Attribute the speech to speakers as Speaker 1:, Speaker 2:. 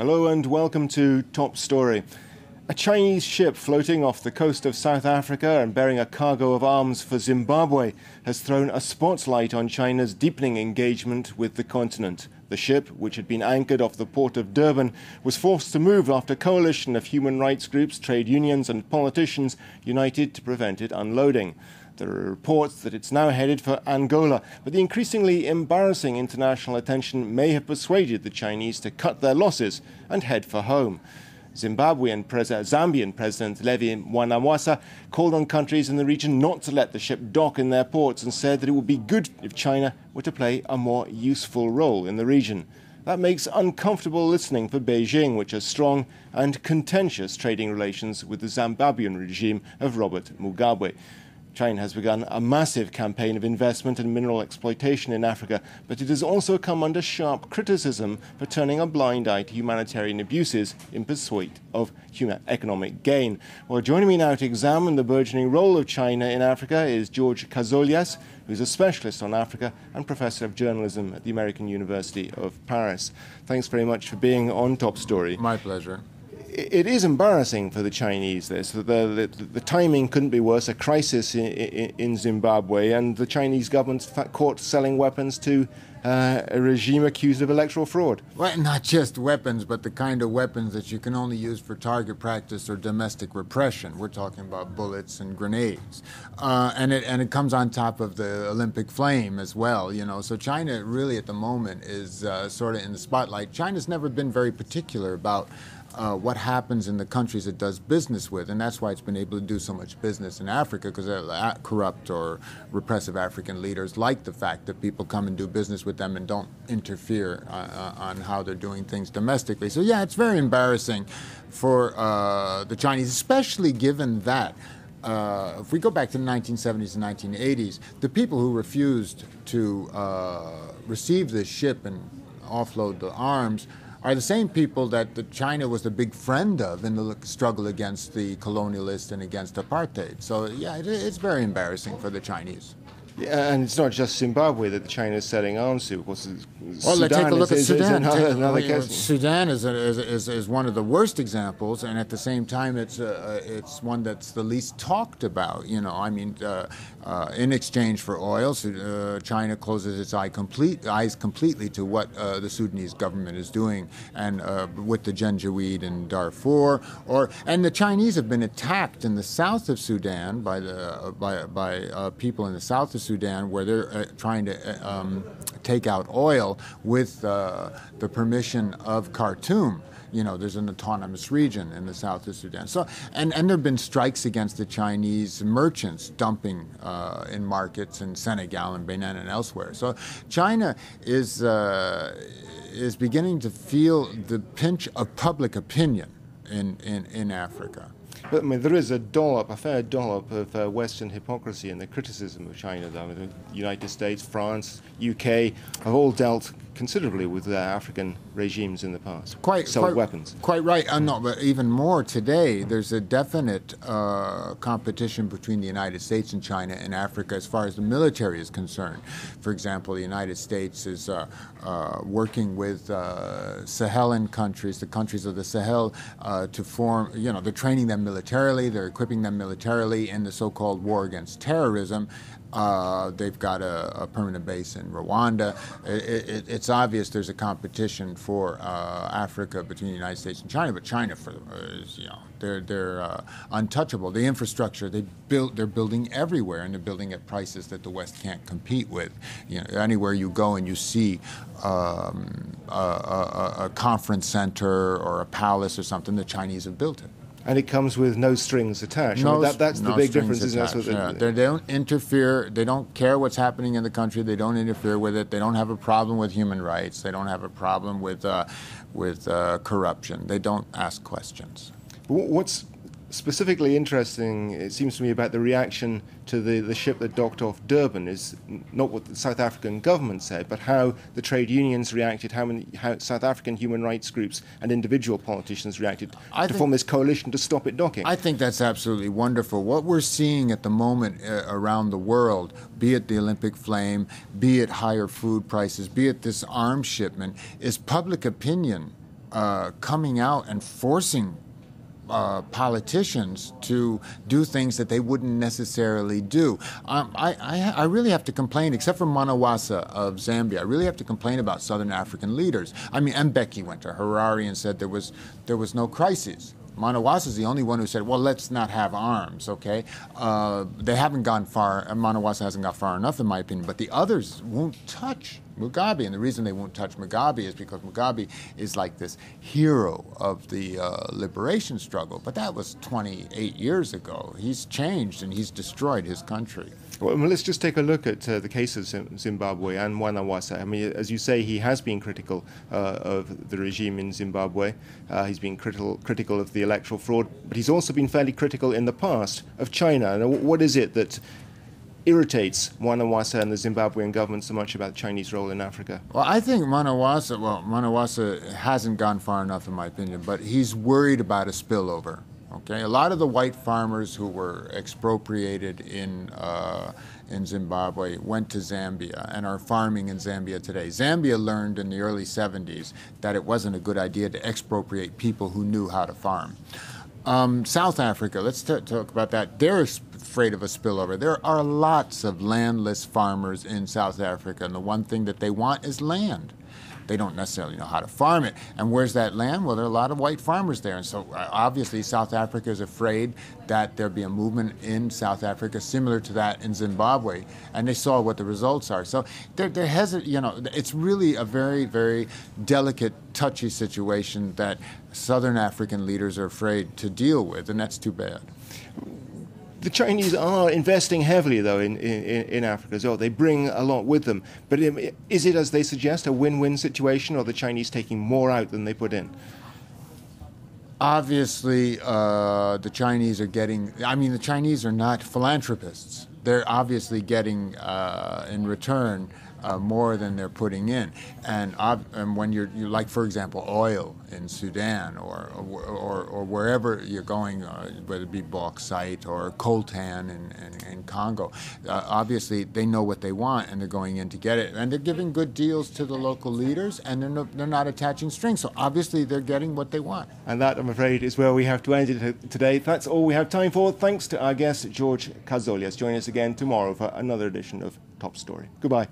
Speaker 1: Hello and welcome to Top Story. A Chinese ship floating off the coast of South Africa and bearing a cargo of arms for Zimbabwe has thrown a spotlight on China's deepening engagement with the continent. The ship, which had been anchored off the port of Durban, was forced to move after a coalition of human rights groups, trade unions and politicians united to prevent it unloading. There are reports that it's now headed for Angola, but the increasingly embarrassing international attention may have persuaded the Chinese to cut their losses and head for home. Zambian President Levi Mwanawasa called on countries in the region not to let the ship dock in their ports and said that it would be good if China were to play a more useful role in the region. That makes uncomfortable listening for Beijing, which has strong and contentious trading relations with the Zimbabwean regime of Robert Mugabe. China has begun a massive campaign of investment and mineral exploitation in Africa, but it has also come under sharp criticism for turning a blind eye to humanitarian abuses in pursuit of economic gain. Well, joining me now to examine the burgeoning role of China in Africa is George Cazolias, who's a specialist on Africa and professor of journalism at the American University of Paris. Thanks very much for being on Top Story.
Speaker 2: My pleasure.
Speaker 1: It is embarrassing for the Chinese, this. The timing couldn't be worse, a crisis in Zimbabwe, and the Chinese government's caught selling weapons to a regime accused of electoral fraud.
Speaker 2: Well, not just weapons, but the kind of weapons that you can only use for target practice or domestic repression. We're talking about bullets and grenades. And it comes on top of the Olympic flame as well, you know. So China really at the moment is sort of in the spotlight. China's never been very particular about what happens in the countries it does business with, and that's why it's been able to do so much business in Africa, because corrupt or repressive African leaders like the fact that people come and do business with them and don't interfere on how they're doing things domestically. So yeah, it's very embarrassing for the Chinese, especially given that if we go back to the 1970s and 1980s, the people who refused to receive this ship and offload the arms are the same people that China was a big friend of in the struggle against the colonialists and against apartheid. So, yeah, it's very embarrassing for the Chinese.
Speaker 1: Yeah, and it's not just Zimbabwe that China is selling arms to. Of course,
Speaker 2: well, let's take a look at Sudan.
Speaker 1: Another case.
Speaker 2: Sudan is one of the worst examples, and at the same time, it's one that's the least talked about. You know, I mean, in exchange for oil, China closes its eyes completely to what the Sudanese government is doing, and with the Janjaweed in Darfur, and the Chinese have been attacked in the south of Sudan by people in the south of Sudan, where they're trying to take out oil with the permission of Khartoum. You know, there's an autonomous region in the south of Sudan. So, and there have been strikes against the Chinese merchants dumping in markets in Senegal and Benin and elsewhere. So, China is beginning to feel the pinch of public opinion in Africa.
Speaker 1: But I mean, there is a fair dollop of Western hypocrisy in the criticism of China, though. The United States, France, UK have all dealt considerably with African regimes in the past. Sold weapons.
Speaker 2: Quite right. No, but even more today, there's a definite competition between the United States and China in Africa as far as the military is concerned. For example, the United States is working with Sahelan countries, the countries of the Sahel, to form, you know, they're training them militarily, they're equipping them militarily in the so-called war against terrorism. They've got a permanent base in Rwanda. It's obvious there's a competition for Africa between the United States and China, but China, they're untouchable. The infrastructure they're building everywhere, and they're building at prices that the West can't compete with. You know, anywhere you go and you see a conference center or a palace or something, the Chinese have built it.
Speaker 1: And it comes with no strings attached. That's the big difference, isn't it?
Speaker 2: They don't interfere. They don't care what's happening in the country. They don't interfere with it. They don't have a problem with human rights. They don't have a problem with corruption. They don't ask questions.
Speaker 1: What's specifically interesting, it seems to me, about the reaction to the ship that docked off Durban is not what the South African government said, but how the trade unions reacted, how South African human rights groups and individual politicians reacted to form this coalition to stop it docking.
Speaker 2: I think that's absolutely wonderful. What we're seeing at the moment around the world, be it the Olympic flame, be it higher food prices, be it this arms shipment, is public opinion coming out and forcing politicians to do things that they wouldn't necessarily do. I really have to complain, except for Manawasa of Zambia, I really have to complain about Southern African leaders. I mean, Mbeki went to Harare and said there was no crisis. Manawasa is the only one who said, well, let's not have arms, okay? They haven't gone far, Manawasa hasn't gone far enough, in my opinion, but the others won't touch Mugabe, and the reason they won't touch Mugabe is because Mugabe is like this hero of the liberation struggle, but that was 28 years ago. He's changed and he's destroyed his country.
Speaker 1: Well, let's just take a look at the case of Zimbabwe and Mwanawasa. I mean, as you say, he has been critical of the regime in Zimbabwe. He's been critical of the electoral fraud, but he's also been fairly critical in the past of China. And what is it that irritates Mwanawasa and the Zimbabwean government so much about Chinese role in Africa?
Speaker 2: Well, I think Mwanawasa hasn't gone far enough, in my opinion, but he's worried about a spillover. Okay, a lot of the white farmers who were expropriated in Zimbabwe went to Zambia and are farming in Zambia today. Zambia learned in the early 70s that it wasn't a good idea to expropriate people who knew how to farm. South Africa, let's talk about that. They're afraid of a spillover. There are lots of landless farmers in South Africa, and the one thing that they want is land. They don't necessarily know how to farm it. And where's that land? Well, there are a lot of white farmers there. And so obviously South Africa is afraid that there'll be a movement in South Africa similar to that in Zimbabwe. And they saw what the results are. So they're hesitant, it's really a very, very delicate, touchy situation that Southern African leaders are afraid to deal with, and that's too bad.
Speaker 1: The Chinese are investing heavily, though, in Africa as well. They bring a lot with them. But is it, as they suggest, a win-win situation, or the Chinese taking more out than they put in?
Speaker 2: Obviously, the Chinese are getting... I mean, the Chinese are not philanthropists. They're obviously getting, in return, more than they're putting in. And when you're like, for example, oil in Sudan or wherever you're going, whether it be bauxite or coltan in Congo, obviously they know what they want and they're going in to get it. And they're giving good deals to the local leaders, and they're not attaching strings. So obviously they're getting what they want.
Speaker 1: And that, I'm afraid, is where we have to end it today. That's all we have time for. Thanks to our guest, George Kazolias. Join us again tomorrow for another edition of Top Story. Goodbye.